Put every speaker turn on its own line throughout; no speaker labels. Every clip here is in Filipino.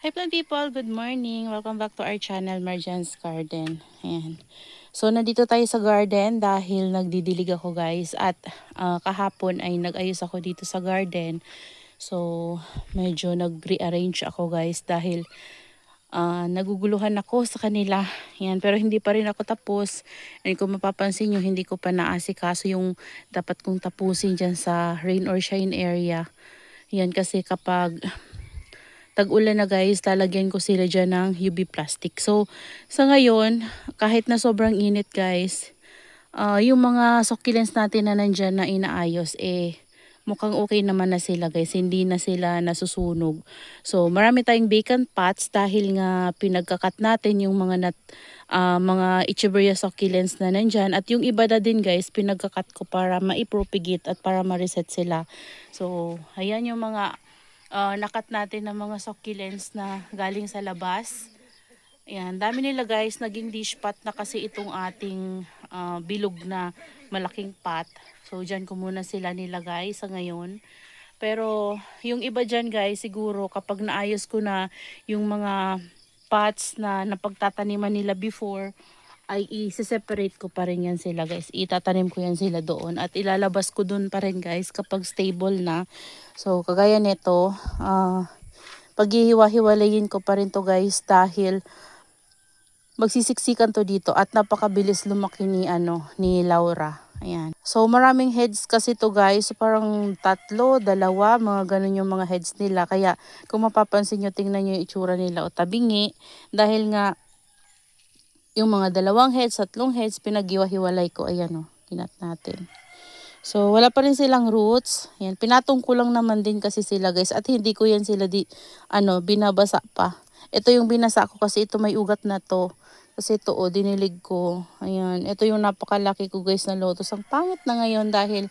Hi plant people, good morning. Welcome back to our channel, Marjan's Garden. Ayan. So nandito tayo sa garden dahil nagdidilig ako guys at kahapon ay nag-ayos ako dito sa garden. So medyo nag-rearrange ako guys dahil naguguluhan ako sa kanila. Yan, pero hindi pa rin ako tapos. And kung mapapansin nyo, hindi ko pa naasikaso yung dapat kong tapusin dyan sa rain or shine area. Yan kasi kapag tag-ulan na guys, lalagyan ko sila dyan ng UV plastic. So, sa ngayon, kahit na sobrang init guys, yung mga succulents natin na nandyan na inaayos, mukhang okay naman na sila guys. Hindi na sila nasusunog. So, marami tayong vacant pots dahil nga pinagkakat natin yung mga Echeveria succulents na nandyan. At yung iba na din guys, pinagkakat ko para maipropagate at para ma-reset sila. So, ayan yung mga nakat natin ng mga succulents na galing sa labas. Ayan, dami nila guys, naging dish pot na kasi itong ating bilog na malaking pot. So, dyan ko muna sila nilagay sa ngayon. Pero, yung iba dyan guys, siguro kapag naayos ko na yung mga pots na napagtataniman nila before, ay i-separate ko pa rin yan sila guys. Itatanim ko yan sila doon at ilalabas ko doon pa rin guys kapag stable na. So kagaya nito, paghihiwa-hiwalayin ko pa rin to guys dahil magsisiksikan to dito at napakabilis lumaki ni Laura. Ayan. So maraming heads kasi to guys. So parang tatlo, dalawa, mga ganun yung mga heads nila. Kaya kung mapapansin nyo, tingnan nyo yung itsura nila o tabingi. Dahil nga yung mga dalawang heads, tatlong heads, pinaghiwa-hiwalay ko. Ayan o, kinat natin. So, wala pa rin silang roots. Yan, pinatong ko lang naman din kasi sila guys. At hindi ko yan sila binabasa pa. Ito yung binasa ko kasi ito may ugat na to. Kasi ito dinilig ko. Ayan, ito yung napakalaki ko guys na lotus. Ang pangit na ngayon dahil,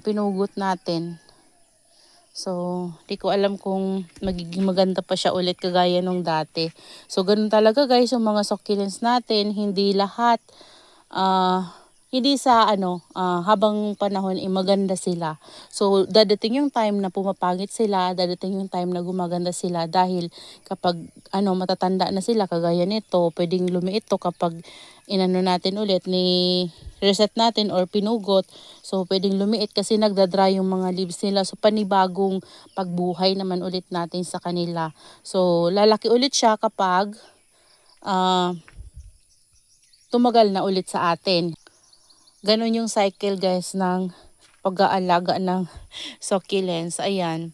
pinugot natin. So, di ko alam kung magiging maganda pa siya ulit kagaya nung dati. So, ganun talaga guys, yung mga succulents natin, hindi lahat, hindi sa habang panahon maganda sila. So, dadating yung time na pumapangit sila, dadating yung time na gumaganda sila dahil kapag matatanda na sila kagaya nito, pwedeng lumiit to kapag inano natin ulit ni reset natin or pinugot. So, pwedeng lumiit kasi nagdadry yung mga leaves nila. So, panibagong pagbuhay naman ulit natin sa kanila. So, lalaki ulit siya kapag tumagal na ulit sa atin. Ganon yung cycle guys ng pag-aalaga ng succulents. Ayan.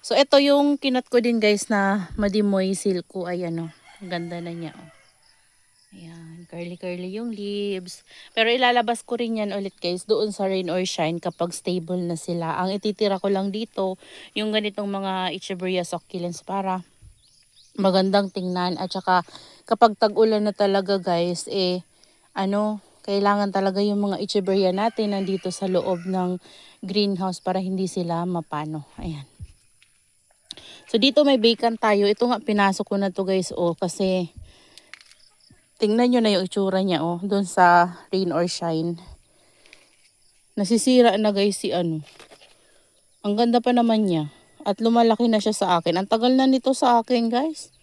So, ito yung kinat ko din guys na madimoy silko. Ayan o. Ang ganda na niya o. Ayan, curly-curly yung leaves. Pero ilalabas ko rin yan ulit guys doon sa rain or shine kapag stable na sila. Ang ititira ko lang dito, yung ganitong mga Echeveria succulents para magandang tingnan. At saka kapag tag-ulan na talaga guys, kailangan talaga yung mga Echeveria natin nandito sa loob ng greenhouse para hindi sila mapano. Ayan. So dito may vacant tayo. Ito nga pinasok ko na to guys kasi tingnan nyo na yung itsura niya doon sa rain or shine. Nasisira na guys Ang ganda pa naman niya. At lumalaki na siya sa akin. Ang tagal na nito sa akin guys.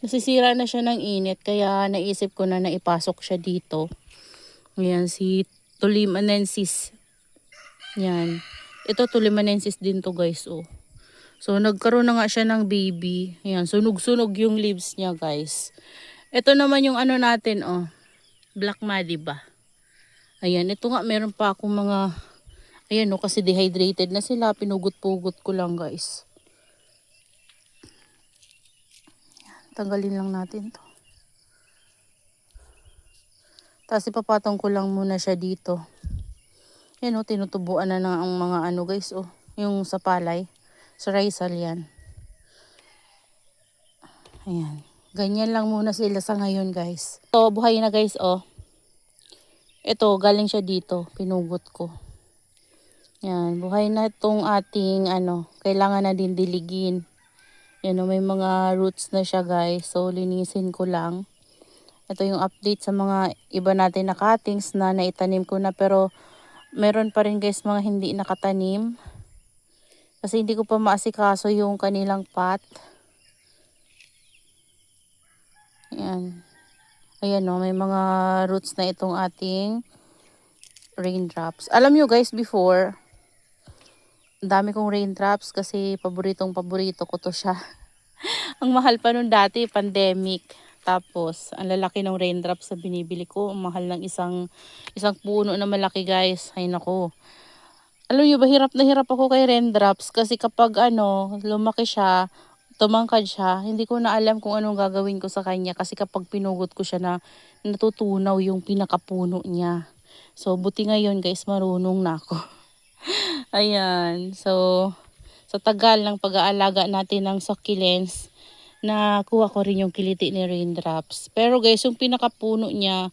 Nasisira na siya ng init. Kaya naisip ko na naipasok siya dito. Ayan si Tulimanensis. Yan. Ito Tulimanensis din to guys So nagkaroon na nga siya ng baby. Ayan. Sunog-sunog yung leaves niya guys. Ito naman yung natin Black Madiba. Ayan, ito nga meron pa akong mga, ayan kasi dehydrated na sila, pinugot-pugot ko lang guys. Tanggalin lang natin to. Tapos ipapatong ko lang muna siya dito. Ayan tinutubuan na ang mga guys yung sa palay. Sa Rizal yan. Ayan, ganyan lang muna sila sa ngayon guys. So, buhay na guys Ito, galing siya dito, pinugot ko. Yan, buhay na itong ating kailangan na din diligin. Yan may mga roots na siya guys. So, linisin ko lang. Ito yung update sa mga iba natin na cuttings na naitanim ko na. Pero, meron pa rin guys mga hindi nakatanim. Kasi hindi ko pa maasikaso yung kanilang pot. Ayan. Ayan o, may mga roots na itong ating raindrops. Alam nyo guys, before, ang dami kong raindrops kasi paborito ko to siya. Ang mahal pa nun dati, pandemic. Tapos, ang lalaki ng raindrops na binibili ko. Ang mahal ng isang puno na malaki guys. Ay nako. Alam niyo ba, hirap na hirap ako kay raindrops kasi kapag lumaki siya, tumangkad siya, hindi ko na alam kung anong gagawin ko sa kanya kasi kapag pinugot ko siya na natutunaw yung pinakapuno niya. So, buti ngayon guys, marunong na ako. Ayan. So, sa tagal ng pag-aalaga natin ng succulents, nakuha ko rin yung kiliti ni raindrops. Pero guys, yung pinakapuno niya,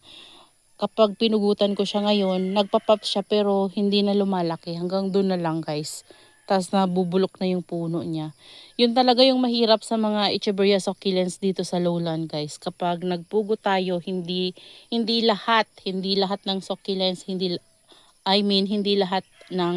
kapag pinugutan ko siya ngayon, nagpa-pop siya pero hindi na lumalaki. Hanggang doon na lang guys. Tapos nabubulok na yung puno niya. Yun talaga yung mahirap sa mga Echeveria succulents dito sa lowland guys. Kapag nagpugo tayo, hindi lahat ng succulents, hindi lahat ng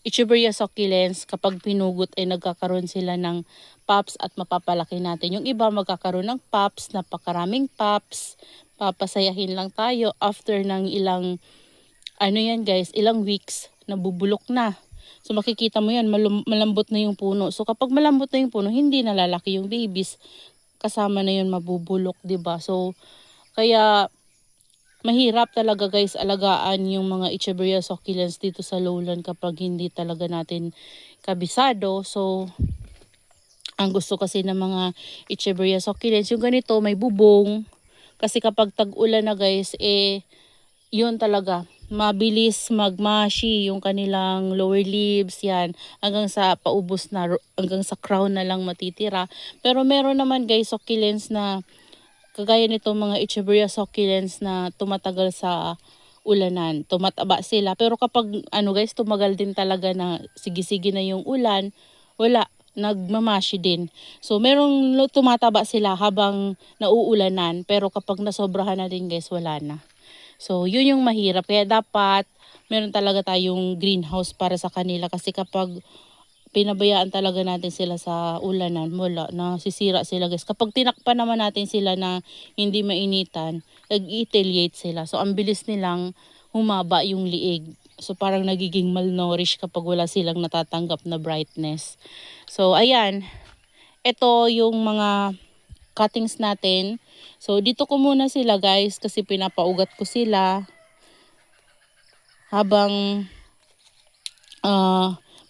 Echeveria succulents kapag pinugot ay nagkakaroon sila ng pops at mapapalaki natin. Yung iba magkakaroon ng pops, napakaraming pops, papasayahin lang tayo after ng ilang ilang weeks nabubulok na. So makikita mo yan, malambot na yung puno. So kapag malambot na yung puno, hindi na lalaki yung babies. Kasama na yun mabubulok, 'di ba? So kaya mahirap talaga guys alagaan yung mga Echeveria succulents dito sa lowland kapag hindi talaga natin kabisado. So ang gusto kasi ng mga Echeveria succulents, yung ganito may bubong. Kasi kapag tag-ulan na guys, yun talaga, mabilis magmashi yung kanilang lower leaves, yan. Hanggang sa paubos na, hanggang sa crown na lang matitira. Pero meron naman guys succulents na kagaya nito mga Echeveria succulents na tumatagal sa ulanan. Tumataba sila. Pero kapag guys, tumagal din talaga na sige-sige na yung ulan, wala, nagmamashi din. So merong tumataba sila habang nauulanan. Pero kapag nasobrahan na din guys, wala na. So yun yung mahirap. Kaya dapat meron talaga tayong greenhouse para sa kanila. Kasi kapag pinabayaan talaga natin sila sa ulanan, wala, nasisira sila guys. Kapag tinakpan naman natin sila na hindi mainitan, nag-etiliate sila. So ang bilis nilang humaba yung liig. So parang nagiging malnourished kapag wala silang natatanggap na brightness. So ayan, ito yung mga cuttings natin. So dito ko muna sila guys kasi pinapaugat ko sila habang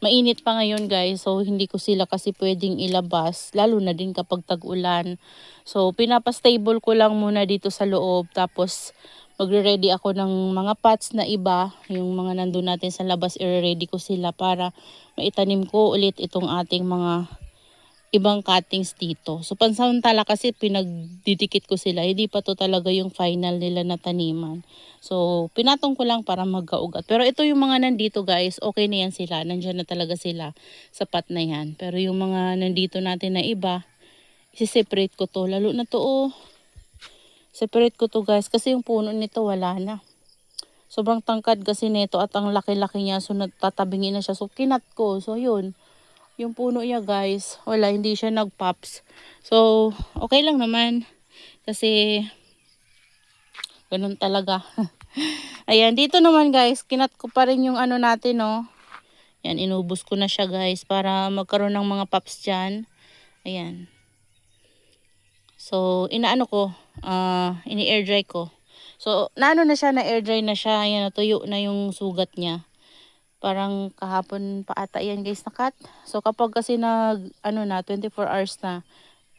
mainit pa ngayon guys, so hindi ko sila kasi pwedeng ilabas, lalo na din kapag tag-ulan. So pinapa-stable ko lang muna dito sa loob, tapos magre-ready ako ng mga pots na iba, yung mga nandun natin sa labas, i-ready ko sila para maitanim ko ulit itong ating mga ibang cuttings dito. So pansamantala kasi pinagdidikit ko sila, hindi pa to talaga yung final nila na taniman. So pinatong ko lang para magkaugat. Pero ito yung mga nandito guys, okay na yan sila. Nandiyan na talaga sila, sapat na yan. Pero yung mga nandito natin na iba, isi-separate ko to. Lalo na to separate ko to guys kasi yung puno nito wala na. Sobrang tangkad kasi nito at ang laki-laki niya, so tatabingin na siya. So kinat ko, so yun. Yung puno niya guys, wala, hindi siya nag-pops. So, okay lang naman. Kasi, ganun talaga. Ayan, dito naman guys, kinat ko pa rin yung natin, no. Yan, inubos ko na siya guys, para magkaroon ng mga pops dyan. Ayan. So, inaano ko, ini-air dry ko. So, naano na siya, na-air dry na siya. Ayan, natuyo na yung sugat niya. Parang kahapon pa ata yan guys nakat. So kapag kasi na 24 hours na,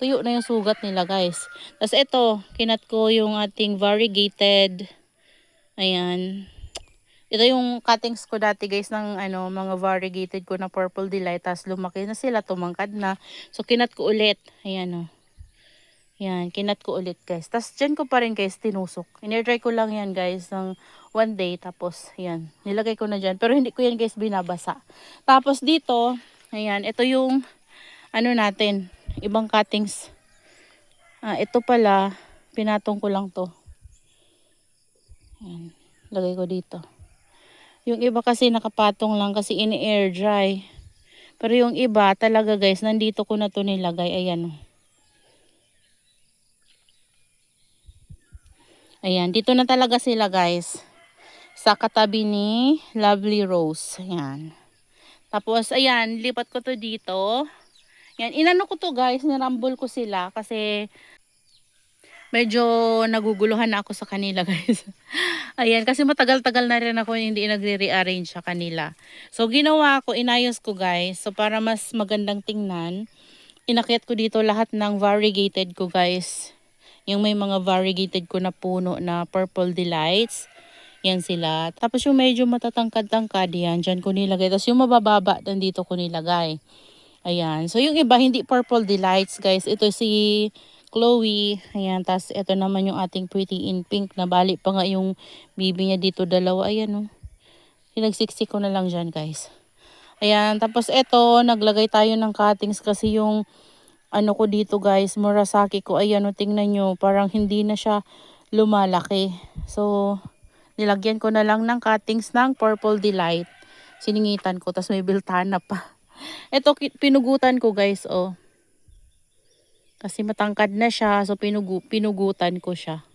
tuyo na yung sugat nila guys. Tapos ito, kinat ko yung ating variegated. Ayan. Ito yung cuttings ko dati guys ng mga variegated ko na Purple Delight. Tapos lumaki na sila, tumangkad na. So kinat ko ulit. Ayan Yan, kinat ko ulit guys. Tapos dyan ko pa rin guys tinusok. In-air-dry ko lang yan guys ng 1 day. Tapos yan, nilagay ko na dyan. Pero hindi ko yan guys binabasa. Tapos dito, ayan, ito yung natin, ibang cuttings. Ito pala, pinatong ko lang to. Ayan, lagay ko dito. Yung iba kasi nakapatong lang kasi in-air dry. Pero yung iba talaga guys, nandito ko na to nilagay. Ayan Ayan, dito na talaga sila guys. Sa katabi ni Lovely Rose. Ayan. Tapos, ayan, lipat ko to dito. Ayan, inano ko to guys, nirambol ko sila kasi medyo naguguluhan na ako sa kanila guys. Ayan, kasi matagal-tagal na rin ako hindi nagre-rearrange sa kanila. So, ginawa ko, inayos ko guys. So, para mas magandang tingnan, inakyat ko dito lahat ng variegated ko guys. Yung may mga variegated ko na puno na purple delights. Yan sila. Tapos yung medyo matatangkad-tangkad yan, dyan ko nilagay. Tapos yung mabababa, dito ko nilagay. Ayan. So yung iba, hindi purple delights guys. Ito si Chloe. Ayan. Tapos ito naman yung ating pretty in pink. Nabali pa nga yung bibi niya dito dalawa. Ayan o. Sinagsiksik ko na lang dyan guys. Ayan. Tapos ito, naglagay tayo ng cuttings kasi yung ano ko dito guys, Murasaki ko. Ayan o, tingnan nyo. Parang hindi na siya lumalaki. So, nilagyan ko na lang ng cuttings ng Purple Delight. Siningitan ko, tas may biltana pa. Ito, pinugutan ko guys, oh. Kasi matangkad na siya, so pinugutan ko siya.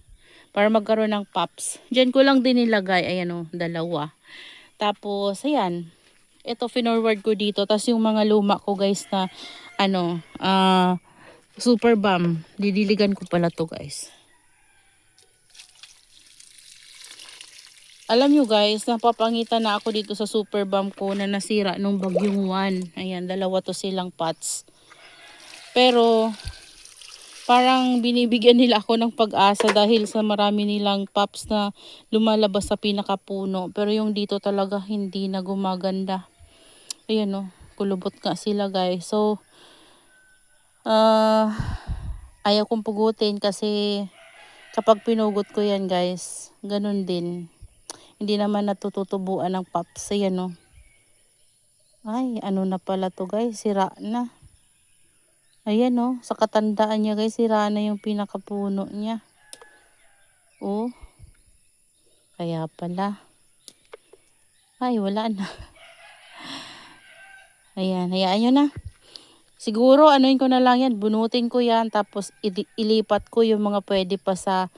Para magkaroon ng pops. Diyan ko lang din nilagay, ayan oh, dalawa. Tapos, ayan. Ito, finorward ko dito. Tas yung mga luma ko guys na, ano, super bomb. Didiligan ko pala to guys. Alam nyo guys, napapangitan na ako dito sa super bomb ko na nasira nung bagyong 1. Ayan, dalawa to silang pots. Pero, parang binibigyan nila ako ng pag-asa dahil sa marami nilang pops na lumalabas sa pinakapuno. Pero yung dito talaga hindi na gumaganda. Ayan o, kulubot nga sila guys. So, ayaw kong pugutin kasi kapag pinugot ko yan guys, ganun din. Hindi naman natututubuan ng pops. Ayan o. Ay, ano na pala to guys, sira na. Ayan o, sa katandaan niya guys, sira na yung pinakapuno niya. Oh, kaya pala. Ay, wala na. Ayan, hayaan nyo na. Siguro, anuin ko na lang yan, bunutin ko yan, tapos ilipat ko yung mga pwede pa sa,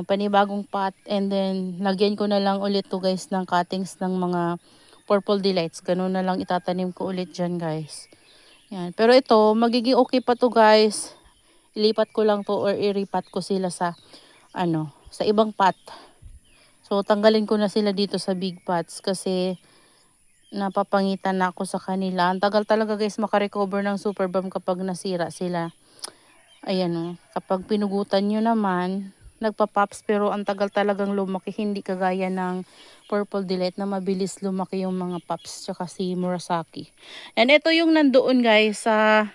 panibagong pot. And then, lagyan ko na lang ulit to guys ng cuttings ng mga purple delights. Ganun na lang itatanim ko ulit dyan guys. Yan. Pero ito, magiging okay pa to guys. Ilipat ko lang to or iripat ko sila sa, sa ibang pot. So, tanggalin ko na sila dito sa big pots kasi napapangitan na ako sa kanila. Ang tagal talaga guys makarecover ng super bomb kapag nasira sila. Ayan o. Kapag pinugutan nyo naman, nagpa-pops pero ang tagal talagang lumaki. Hindi kagaya ng Purple Delight na mabilis lumaki yung mga pops tsaka si Murasaki. And ito yung nandoon guys sa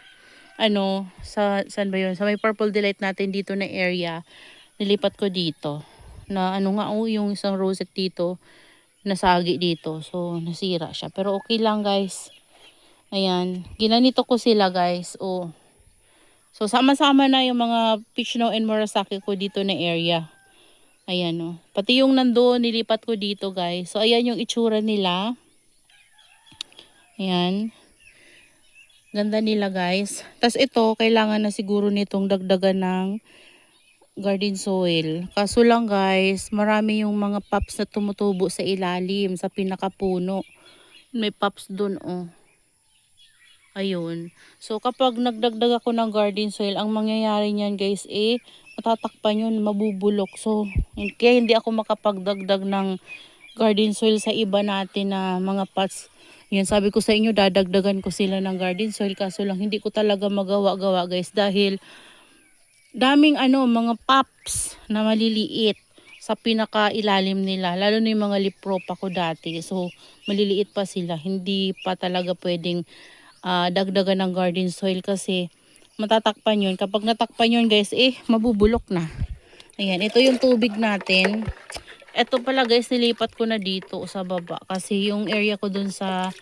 saan ba yun? Sa may Purple Delight natin dito na area. Nilipat ko dito. Na yung isang rosette dito nasagi dito. So, nasira siya. Pero okay lang guys. Ayan. Ginanito ko sila guys. Oh. So, sama-sama na yung mga Pichno and Murasaki ko dito na area. Ayan oh. Pati yung nandoon, nilipat ko dito guys. So, ayan yung itsura nila. Ayan. Ganda nila guys. Tapos ito, kailangan na siguro nitong dagdagan ng garden soil. Kaso lang guys, marami yung mga pops na tumutubo sa ilalim, sa pinakapuno. May pops dun oh. Ayun. So kapag nagdagdag ako ng garden soil, ang mangyayari niyan guys matatakpan yun, mabubulok. So kaya hindi ako makapagdagdag ng garden soil sa iba natin na mga pots. Yan, sabi ko sa inyo, dadagdagan ko sila ng garden soil. Kaso lang hindi ko talaga magawa-gawa guys dahil daming mga pops na maliliit sa pinakailalim nila. Lalo na yung mga lipropa ko dati. So maliliit pa sila. Hindi pa talaga pwedeng dagdagan ng garden soil kasi matatakpan yun. Kapag natakpan yun guys, mabubulok na. Ayan, ito yung tubig natin. Ito pala guys, nilipat ko na dito sa baba kasi yung area ko dun sa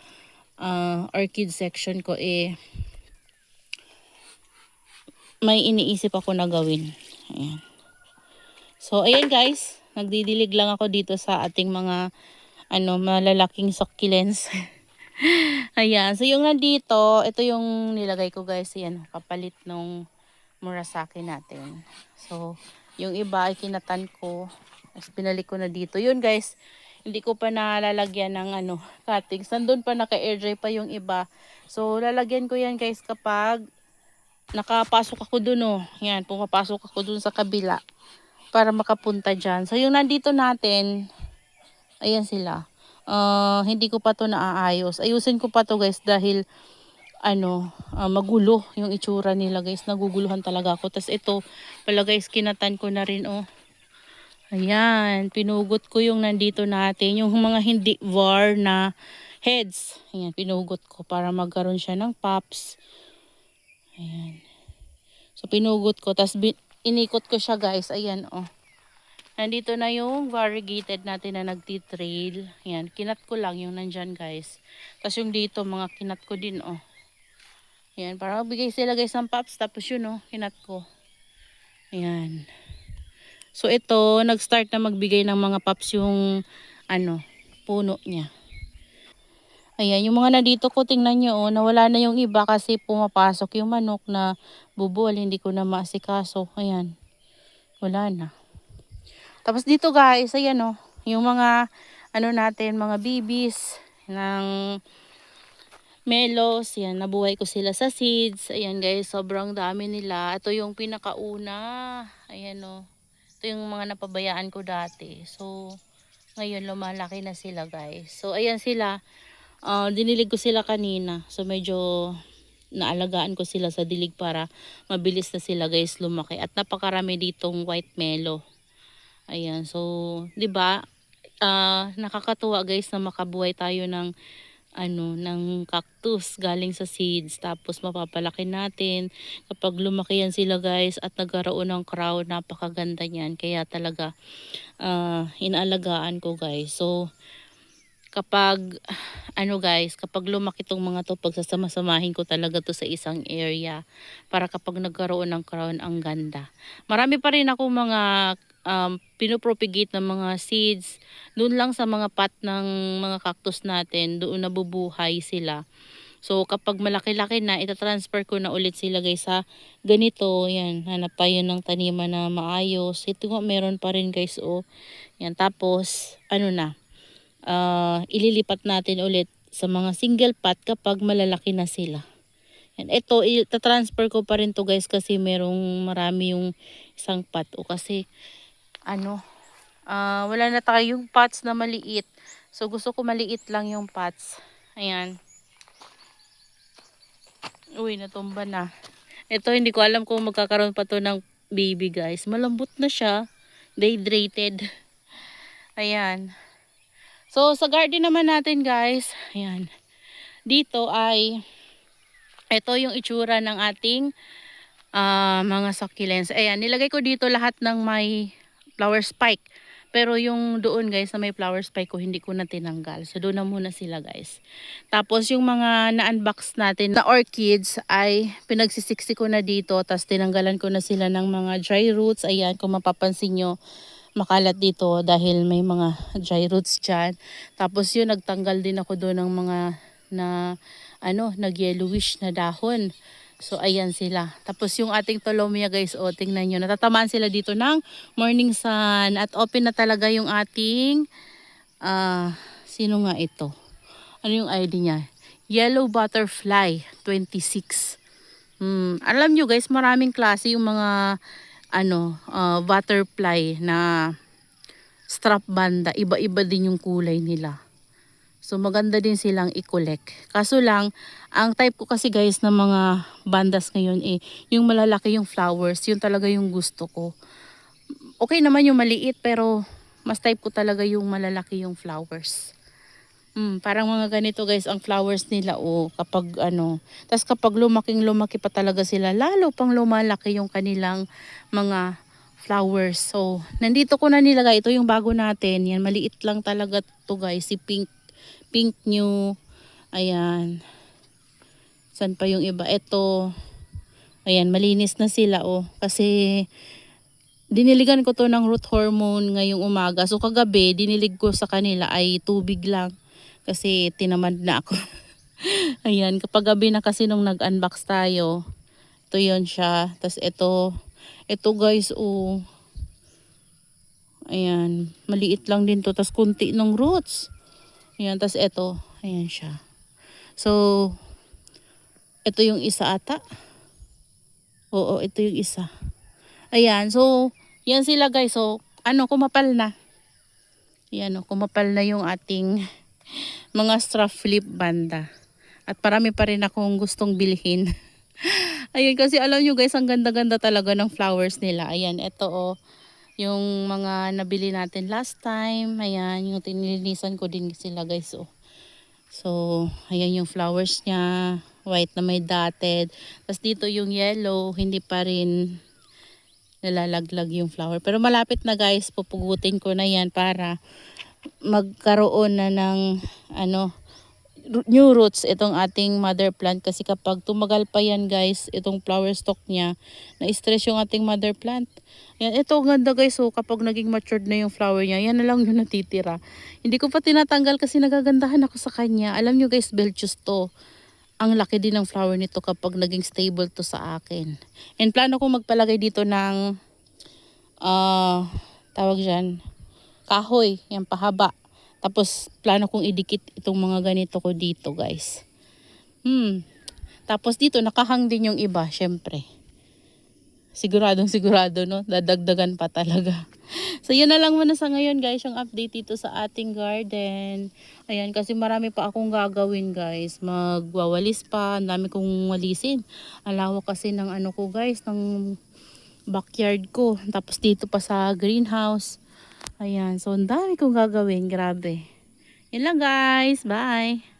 orchid section ko may iniisip ako na gawin. Ayan. So, ayan guys, nagdidilig lang ako dito sa ating mga malalaking succulents. Ayan. So, yung nandito, ito yung nilagay ko guys. Yan, kapalit nung Murasaki natin. So, Yung iba ay kinatan ko. Tapos pinalik ko na dito. Yun guys, hindi ko pa nalalagyan ng ano, cuttings. Nandun pa naka-air dry pa yung iba. So lalagyan ko yan guys kapag nakapasok ako dun oh. Yan, pumapasok ako dun sa kabila para makapunta dyan. So yung nandito natin, ayan sila. Hindi ko pa to naaayos. Ayusin ko pa to guys dahil ano, magulo yung itsura nila guys. Naguguluhan talaga ako. Tapos ito pala guys, kinatan ko na rin oh. Ayan, pinugot ko yung nandito natin. Yung mga hindi var na heads. Ayan, pinugot ko para magkaroon siya ng pops. Ayan. So pinugot ko. Tapos inikot ko siya guys. Ayan oh. Nandito na yung variegated natin na nagtitrail. Ayan, kinat ko lang yung nandyan guys. Tapos yung dito mga kinat ko din oh. Ayan, para magbigay sila guys ng pops. Tapos yun oh, kinat ko. Ayan. So ito, nag-start na magbigay ng mga pops yung ano, puno niya. Ayan, yung mga nandito ko, tingnan nyo oh, nawala na yung iba kasi pumapasok yung manok na bubol. Hindi ko na maasikaso. Ayan, wala na. Tapos dito guys, ayan oh, yung mga ano natin, mga bibis ng melos, yan, nabuhay ko sila sa seeds. Ayan guys, sobrang dami nila. Ito yung pinakauna. Ayan oh. Ito yung mga napabayaan ko dati. So, ngayon lumalaki na sila guys. So, ayan sila. Dinilig ko sila kanina. So, medyo naalagaan ko sila sa dilig para mabilis na sila guys lumaki. At napakarami ditong white melo. Ayan, so, 'di ba? Nakakatuwa guys na makabuhay tayo ng ano, ng cactus galing sa seeds, tapos mapapalaki natin kapag lumaki yan sila guys at nagkaroon ng crown. Napakaganda niyan, kaya talaga inaalagaan ko guys. So kapag ano guys, kapag lumaki tong mga to, pagsasama-samahin ko talaga to sa isang area para kapag nagkaroon ng crown, ang ganda. Marami pa rin ako mga pinopropagate ng mga seeds doon lang sa mga pot ng mga cactus natin, doon nabubuhay sila. So kapag malaki-laki na, itatransfer ko na ulit sila guys sa ganito. Yan, hanap tayo ng taniman na maayos. Ito nga meron pa rin guys oh. Yan, tapos ano na, ililipat natin ulit sa mga single pot kapag malalaki na sila. Yan, ito ita-transfer ko pa rin to guys kasi merong marami yung isang pot o kasi ano, wala na tayong pots na maliit. So gusto ko maliit lang yung pots. Ayan. Uy, natumba na. Ito hindi ko alam kung magkakaroon pa to ng baby guys. Malambot na siya. Dehydrated. Ayan. So sa garden naman natin guys. Ayan. Dito ay ito yung itsura ng ating mga succulents. Ayan, nilagay ko dito lahat ng may flower spike. Pero yung doon guys na may flower spike ko, hindi ko na tinanggal. So doon na muna sila guys. Tapos yung mga na-unbox natin na orchids ay pinagsisiksi ko na dito. Tapos tinanggalan ko na sila ng mga dry roots. Ayan, kung mapapansin nyo, makalat dito dahil may mga dry roots dyan. Tapos yun, nagtanggal din ako doon ng mga na ano, nag-yellowish na dahon. So ayan sila. Tapos yung ating Tolomia guys, oh, tingnan nyo, natatamaan sila dito ng morning sun at open na talaga yung ating sino nga ito? Ano yung ID niya? Yellow Butterfly 26. Alam nyo guys, maraming klase yung mga ano, butterfly na strap banda. Iba-iba din yung kulay nila. So maganda din silang i-collect. Kaso lang, ang type ko kasi guys ng mga bandas ngayon yung malalaki yung flowers, yun talaga yung gusto ko. Okay naman yung maliit pero mas type ko talaga yung malalaki yung flowers. Parang mga ganito guys ang flowers nila kapag ano. Tas kapag lumaki pa talaga sila, lalo pang lumalaki yung kanilang mga flowers. So, nandito ko na nilagay. Ito yung bago natin. Yan, maliit lang talaga to guys. Si pink new. Ayan. San pa yung iba? Ito. Ayan, malinis na sila kasi diniligan ko to ng root hormone ngayong umaga. So kagabi, dinilig ko sa kanila ay tubig lang. Kasi tinamad na ako. Ayan, kapag gabi na kasi nung nag-unbox tayo. Ito yon siya. Tapos ito guys, Ayan, maliit lang din to. Tapos kunti ng roots. Ayan, tapos ito. Ayan siya. So, ito yung isa ata. Oo, ito yung isa. Ayan, so, yan sila guys. So, kumapal na. Ayan, kumapal na yung ating mga straw flip banda. At parami pa rin akong gustong bilhin. Ayun, kasi alam nyo guys, ang ganda-ganda talaga ng flowers nila. Ayan, ito yung mga nabili natin last time. Ayan, yung tinilinisan ko din sila guys. So, ayan yung flowers niya. White na may dotted. Tapos dito yung yellow, hindi pa rin nalalaglag yung flower. Pero malapit na guys, pupugutin ko na yan para magkaroon na ng new roots itong ating mother plant, kasi kapag tumagal pa yan guys, itong flower stalk niya, na-stress yung ating mother plant. Yan, ito ganda guys. So kapag naging matured na yung flower niya, yan na lang yung natitira. Hindi ko pa tinatanggal kasi nagagandahan ako sa kanya. Alam nyo guys, Belchus to. Ang laki din ng flower nito kapag naging stable to sa akin. And plano ko magpalagay dito ng tawag dyan, kahoy, yan pahaba. Tapos plano kong idikit itong mga ganito ko dito guys. Tapos dito nakahang din yung iba, syempre. Siguradong sigurado, no? Dadagdagan pa talaga. So yun na lang muna sa ngayon guys, yung update dito sa ating garden. Ayan, kasi marami pa akong gagawin guys. Magwawalis pa, ang dami kong walisin. Ang lawak kasi ng ko guys, ng backyard ko. Tapos dito pa sa greenhouse. Ayan, so ang dami kong gagawin, grabe. Yun lang guys, bye!